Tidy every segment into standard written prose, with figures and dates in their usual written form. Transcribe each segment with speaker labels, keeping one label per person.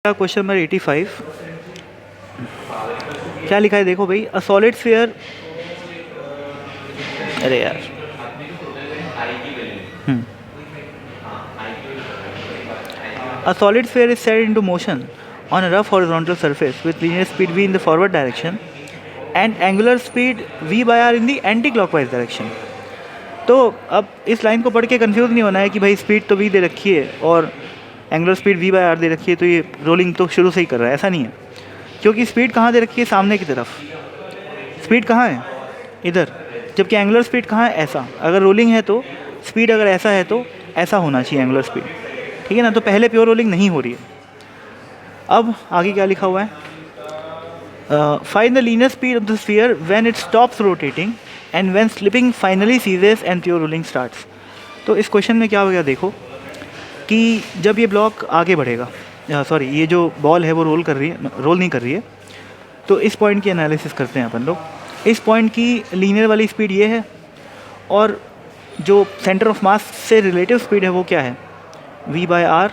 Speaker 1: Question number 85 क्या लिखा है देखो भाई। अ सॉलिड स्फीयर, अरे यार a solid sphere is set into motion on a rough horizontal surface with linear speed v in the forward direction and angular speed v by r in the anti clockwise direction. तो अब इस line को पढ़ के confuse नहीं होना है कि भाई स्पीड तो v दे रखी है और angular speed v by r दे रखी है, तो ये रोलिंग तो शुरू से ही कर रहा है। ऐसा नहीं है, क्योंकि स्पीड कहाँ दे रखी है, सामने की तरफ। स्पीड कहाँ है, इधर, जबकि एंगुलर स्पीड कहाँ है, ऐसा। अगर रोलिंग है तो स्पीड अगर ऐसा है तो ऐसा होना चाहिए एंगुलर स्पीड, ठीक है ना। तो पहले प्योर रोलिंग नहीं हो रही है। अब आगे क्या लिखा हुआ है, find the linear speed of the sphere when it stops rotating and when slipping finally ceases and pure rolling starts. तो इस क्वेश्चन में क्या हो गया देखो कि जब ये ब्लॉक आगे बढ़ेगा, सॉरी ये जो बॉल है वो रोल नहीं कर रही है, तो इस पॉइंट की एनालिसिस करते हैं अपन लोग। इस पॉइंट की लीनियर वाली स्पीड ये है और जो सेंटर ऑफ मास से रिलेटिव स्पीड है वो क्या है, v by r,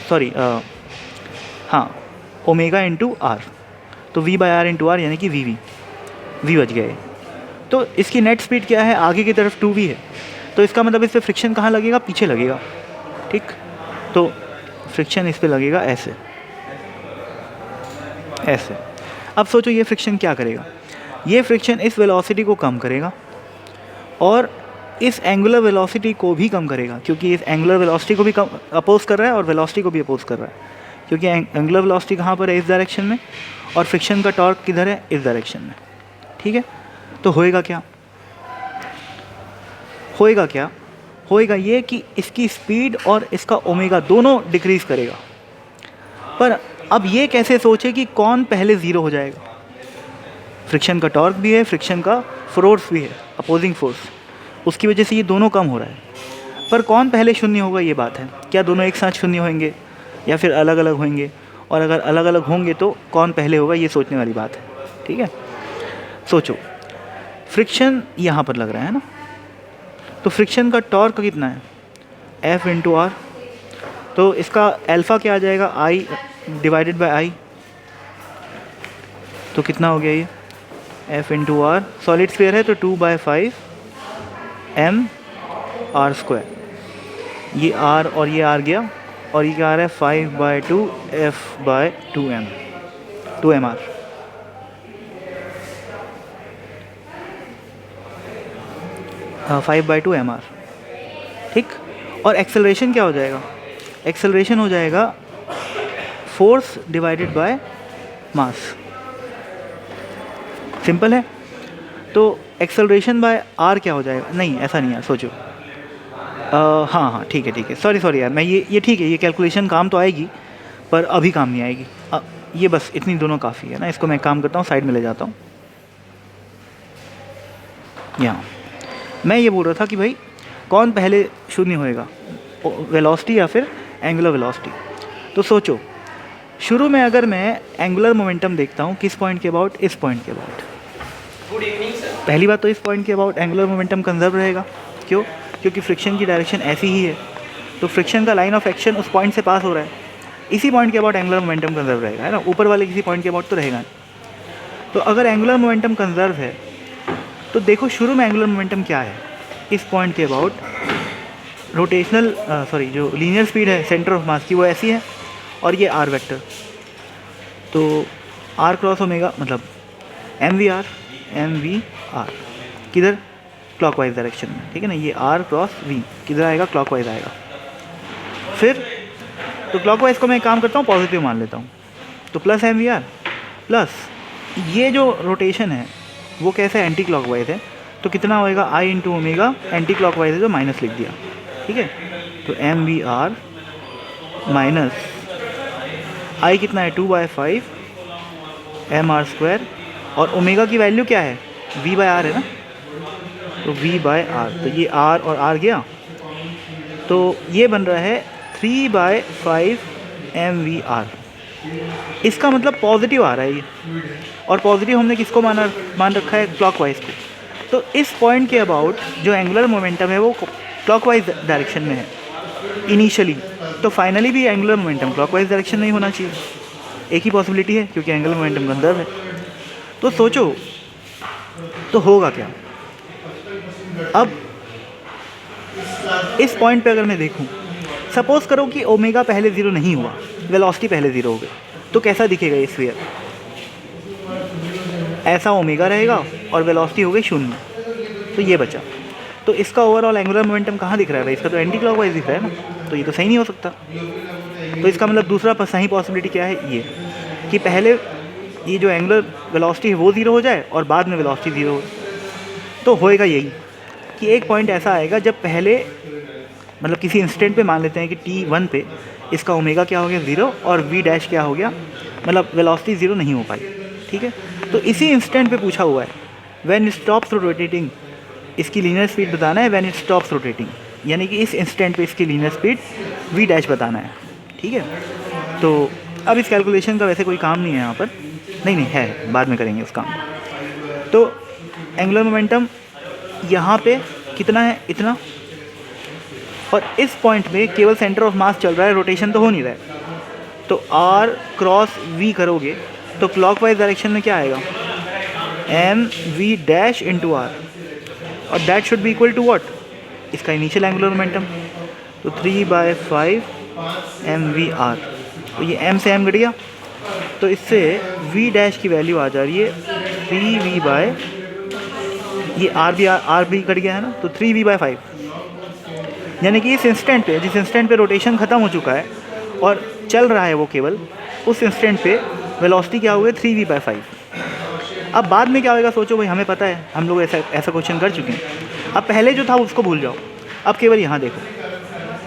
Speaker 1: सॉरी हाँ ओमेगा इंटू आर। तो v by r into R यानी कि v बच गए। तो इसकी नेट स्पीड क्या है, आगे की तरफ 2v है, तो इसका मतलब इस पर फ्रिक्शन कहाँ लगेगा, पीछे लगेगा, ठीक। तो फ्रिक्शन इस पर लगेगा ऐसे ऐसे। अब सोचो ये फ्रिक्शन क्या करेगा, ये फ्रिक्शन इस वेलोसिटी को कम करेगा और इस एंगुलर वेलोसिटी को भी कम करेगा, क्योंकि इस एंगुलर वेलोसिटी को भी कम अपोज कर रहा है और वेलोसिटी को भी अपोज कर रहा है, क्योंकि एंगुलर वेलोसिटी कहाँ पर है, इस डायरेक्शन में, और फ्रिक्शन का टॉर्क किधर है, इस डायरेक्शन में, ठीक है। तो होएगा क्या, होएगा ये कि इसकी स्पीड और इसका ओमेगा दोनों डिक्रीज़ करेगा। पर अब ये कैसे सोचे कि कौन पहले ज़ीरो हो जाएगा। फ्रिक्शन का टॉर्क भी है, फ्रिक्शन का फोर्स भी है, अपोजिंग फोर्स, उसकी वजह से ये दोनों कम हो रहा है। पर कौन पहले शून्य होगा ये बात है, क्या दोनों एक साथ शून्य होंगे या फिर अलग अलग होंगे, और अगर अलग अलग होंगे तो कौन पहले होगा, ये सोचने वाली बात है, ठीक है। सोचो फ्रिक्शन यहाँ पर लग रहा है ना, तो फ्रिक्शन का टॉर्क कितना है, F इंटू आर। तो इसका अल्फ़ा क्या आ जाएगा, I डिवाइडेड बाय आई। तो कितना हो गया ये, F into R, solid sphere है तो 2/5 m r स्क्वायर। ये r और ये r गया, और ये क्या आ रहा है, 5/2 F/2m, 2mr। हाँ 5/2 mr, ठीक। और एक्सेलरेशन क्या हो जाएगा, एक्सेलरेशन हो जाएगा force divided by mass. Simple है। तो एक्सेलरेशन बाय आर क्या हो जाएगा, नहीं ऐसा नहीं है, सोचो। हाँ ठीक है, सॉरी यार, मैं ये ठीक है, ये कैलकुलेशन काम तो आएगी पर अभी काम नहीं आएगी। ये बस इतनी दोनों काफ़ी है ना। इसको मैं काम करता हूँ, साइड में ले जाता हूँ। यहाँ मैं ये बोल रहा था कि भाई कौन पहले शून्य होएगा, वेलोसिटी या फिर एंगुलर वेलोसिटी। तो सोचो शुरू में अगर मैं एंगुलर मोमेंटम देखता हूँ किस पॉइंट के अबाउट, इस पॉइंट के अबाउट।
Speaker 2: Good evening sir.
Speaker 1: पहली बात तो इस पॉइंट के अबाउट एंगुलर मोमेंटम कंजर्व रहेगा। क्यों, क्योंकि फ्रिक्शन की डायरेक्शन ऐसी ही है, तो फ्रिक्शन का लाइन ऑफ एक्शन उस पॉइंट से पास हो रहा है। इसी पॉइंट के अबाउट एंगुलर मोमेंटम कंजर्व रहेगा, है ना, ऊपर वाले किसी पॉइंट के अबाउट तो रहेगा नहीं। तो अगर एंगुलर मोमेंटम कंजर्व है तो देखो शुरू में एंगुलर मोमेंटम क्या है, इस पॉइंट के अबाउट रोटेशनल जो लीनियर स्पीड है सेंटर ऑफ मास की वो ऐसी है, और ये आर वेक्टर, तो आर क्रॉस ओमेगा मतलब एम वी आर किधर, क्लॉकवाइज डायरेक्शन में, ठीक है ना। ये आर क्रॉस वी किधर आएगा, क्लॉकवाइज आएगा। फिर तो क्लॉकवाइज को मैं काम करता हूँ पॉजिटिव मान लेता हूँ, तो plus M V R plus ये जो रोटेशन है वो कैसे एंटी क्लॉकवाइज है, तो कितना होएगा, आई इंटू ओमेगा, एंटी क्लॉकवाइज है तो माइनस लिख दिया, ठीक है। तो एम वी आर माइनस आई कितना है, 2/5 mr स्क्वायर, और ओमेगा की वैल्यू क्या है, v बाय आर है ना, तो v बाय आर, तो ये r और r गया, तो ये बन रहा है 3/5 mvr। इसका मतलब पॉजिटिव आ रहा है ये, और पॉजिटिव हमने किसको मान रखा है, क्लॉकवाइज को। तो इस पॉइंट के अबाउट जो एंगुलर मोमेंटम है वो क्लॉकवाइज डायरेक्शन में है इनिशियली, तो फाइनली भी एंगुलर मोमेंटम क्लॉकवाइज डायरेक्शन में ही होना चाहिए। एक ही पॉसिबिलिटी है क्योंकि एंगुलर मोमेंटम कंजर्व है। तो सोचो तो होगा क्या। अब इस पॉइंट पे अगर मैं देखूं, सपोज करो कि ओमेगा पहले ज़ीरो नहीं हुआ, वेलोसिटी पहले ज़ीरो हो गई, तो कैसा दिखेगा ये स्फीयर? ऐसा ओमेगा रहेगा और वेलोसिटी हो गई 0, तो ये बचा। तो इसका ओवरऑल एंगुलर मोमेंटम कहाँ दिख रहा है भाई? इसका तो एंटी क्लॉकवाइज दिख रहा है ना, तो ये तो सही नहीं हो सकता। तो इसका मतलब दूसरा सही पॉसिबिलिटी क्या है, ये कि पहले ये जो एंगुलर वेलोसिटी है वो ज़ीरो हो जाए और बाद में वेलोसिटी ज़ीरो हो। तो होएगा यही कि एक पॉइंट ऐसा आएगा जब पहले मतलब किसी इंस्टेंट पे मान लेते हैं कि t1 पे इसका ओमेगा क्या हो गया 0 और v डैश क्या हो गया, मतलब वेलोसिटी 0 नहीं हो पाई, ठीक है। तो इसी इंस्टेंट पे पूछा हुआ है व्हेन इट स्टॉप्स रोटेटिंग, इसकी लीनियर स्पीड बताना है व्हेन इट स्टॉप्स रोटेटिंग, यानी कि इस इंस्टेंट पे इसकी लीनियर स्पीड v डैश बताना है, ठीक है। तो अब इस कैलकुलेशन का वैसे कोई काम नहीं है यहाँ पर, नहीं है, बाद में करेंगे उस काम। तो एंगुलर मोमेंटम यहाँ पे कितना है, इतना, और इस पॉइंट में केवल सेंटर ऑफ मास चल रहा है, रोटेशन तो हो नहीं रहा है। तो r क्रॉस v करोगे तो क्लॉकवाइज डायरेक्शन में क्या आएगा, M V dash into R, और that should be equal to what, इसका इनिशियल एंगुलर मोमेंटम, तो 3/5 एम वी आर। तो ये m से m घट गया, तो इससे v डैश की वैल्यू आ जा रही है 3v बाय, ये आर भी कट गया है ना, तो 3v/5, यानी कि इस इंस्टेंट पे, जिस इंस्टेंट पे रोटेशन ख़त्म हो चुका है और चल रहा है वो केवल, उस इंस्टेंट पे वेलोसिटी क्या हुई 3v/5। अब बाद में क्या होगा सोचो भाई, हमें पता है, हम लोग ऐसा क्वेश्चन कर चुके हैं। अब पहले जो था उसको भूल जाओ, अब केवल यहाँ देखो,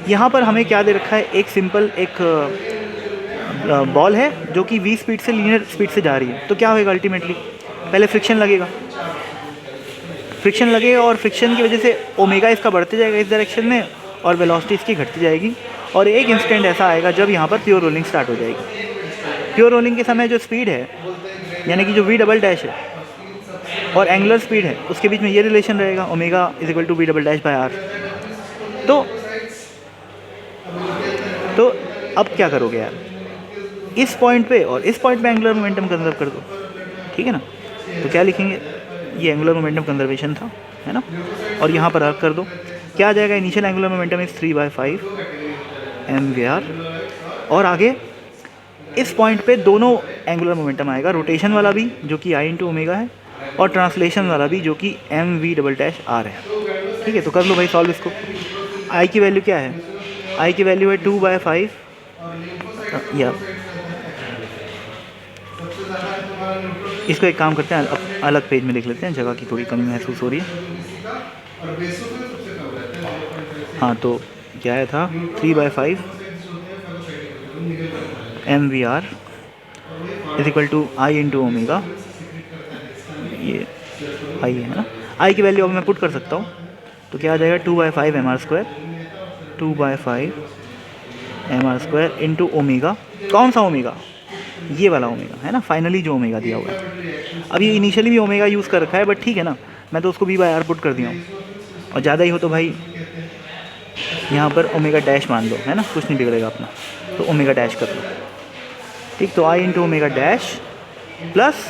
Speaker 1: यहाँ पर हमें क्या दे रखा है, एक सिंपल एक बॉल है जो कि v स्पीड से लीनियर स्पीड से जा रही है। तो क्या होएगा अल्टीमेटली, पहले फ्रिक्शन लगेगा, और फ्रिक्शन की वजह से ओमेगा इसका बढ़ते जाएगा इस डायरेक्शन में और वेलोसिटी इसकी घटती जाएगी, और एक इंस्टेंट ऐसा आएगा जब यहाँ पर प्योर रोलिंग स्टार्ट हो जाएगी। प्योर रोलिंग के समय जो स्पीड है, यानी कि जो v डबल डैश है और एंगुलर स्पीड है, उसके बीच में ये रिलेशन रहेगा, omega is equal to v double dash by R. तो अब क्या करोगे यार, इस पॉइंट पे और इस पॉइंट पे एंगुलर मोमेंटम कंजर्व कर दो, ठीक है ना। तो क्या लिखेंगे, ये एंगुलर मोमेंटम कंजर्वेशन था, है ना, और यहाँ पर अर्क कर दो, क्या आ जाएगा, initial angular momentum is 3/5 M V R, और आगे इस पॉइंट पे दोनों एंगुलर मोमेंटम आएगा, रोटेशन वाला भी जो कि आई इंटू ओमेगा है, और ट्रांसलेशन वाला भी जो कि M V double dash R है, ठीक है। तो कर लो भाई सॉल्व इसको। आई की वैल्यू क्या है, आई की वैल्यू है 2/5, या इसको एक काम करते हैं, अलग पेज में लिख लेते हैं, जगह की थोड़ी कमी महसूस हो रही है। हाँ, तो क्या है था 3/5 M V R is equal to I into omega, ये आई है ना, आई की वैल्यू अब मैं पुट कर सकता हूँ, तो क्या आ जाएगा 2/5 M R square, 2/5 M R square into omega, कौन सा ओमेगा, ये वाला ओमेगा है ना, फाइनली जो ओमेगा दिया हुआ है। अब ये इनिशियली भी ओमेगा यूज़ कर रखा है, बट ठीक है ना, मैं तो उसको v/r पुट कर दिया हूँ, और ज़्यादा ही हो तो भाई यहाँ पर ओमेगा डैश मान लो, है ना, कुछ नहीं बिगड़ेगा अपना, तो ओमेगा डैश कर लो, ठीक। तो I into omega dash plus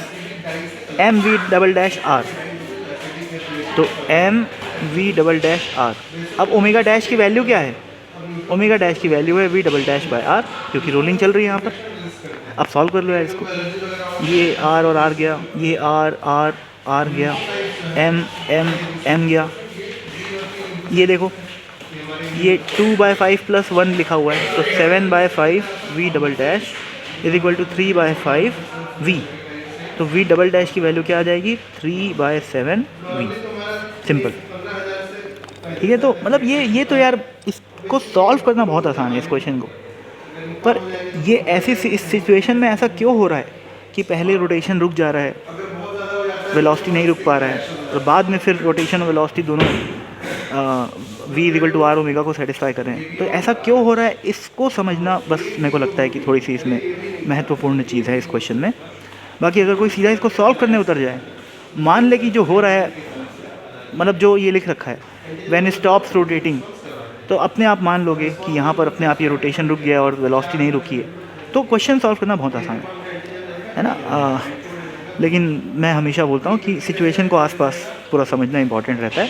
Speaker 1: M V double dash R, तो M V double dash R. अब ओमेगा डैश की वैल्यू क्या है, ओमेगा डैश की वैल्यू है v double dash by R, क्योंकि रोलिंग चल रही है यहाँ पर। अब सॉल्व कर लो यार इसको, ये r और r गया, ये r गया, m गया, ये देखो ये 2/5 प्लस 1 लिखा हुआ है, तो 7/5 v double dash is equal to 3/5 v, तो v डबल डैश की वैल्यू क्या आ जाएगी 3/7 v, सिंपल, ठीक है। तो मतलब ये तो यार इसको सॉल्व करना बहुत आसान है इस क्वेश्चन को, पर ये ऐसी इस सिचुएशन में ऐसा क्यों हो रहा है कि पहले रोटेशन रुक जा रहा है, वेलोसिटी नहीं रुक पा रहा है, और बाद में फिर रोटेशन और वेलोसिटी दोनों v is equal to R omega को सेटिस्फाई कर रहे हैं। तो ऐसा क्यों हो रहा है, इसको समझना बस मेरे को लगता है कि थोड़ी सी इसमें महत्वपूर्ण चीज़ है इस क्वेश्चन में। बाकी अगर कोई सीधा इसको सॉल्व करने उतर जाए, मान ले कि जो हो रहा है, मतलब जो ये लिख रखा है व्हेन स्टॉप्स रोटेटिंग, तो अपने आप मान लोगे कि यहाँ पर अपने आप ये रोटेशन रुक गया और वेलोसिटी नहीं रुकी है, तो क्वेश्चन सॉल्व करना बहुत आसान है। है ना। लेकिन मैं हमेशा बोलता हूँ कि सिचुएशन को आसपास पूरा समझना इंपॉर्टेंट रहता है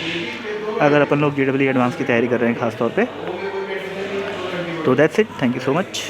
Speaker 1: अगर अपन लोग JEE एडवांस की तैयारी कर रहे हैं ख़ास तौर पे। तो that's it, thank you so much.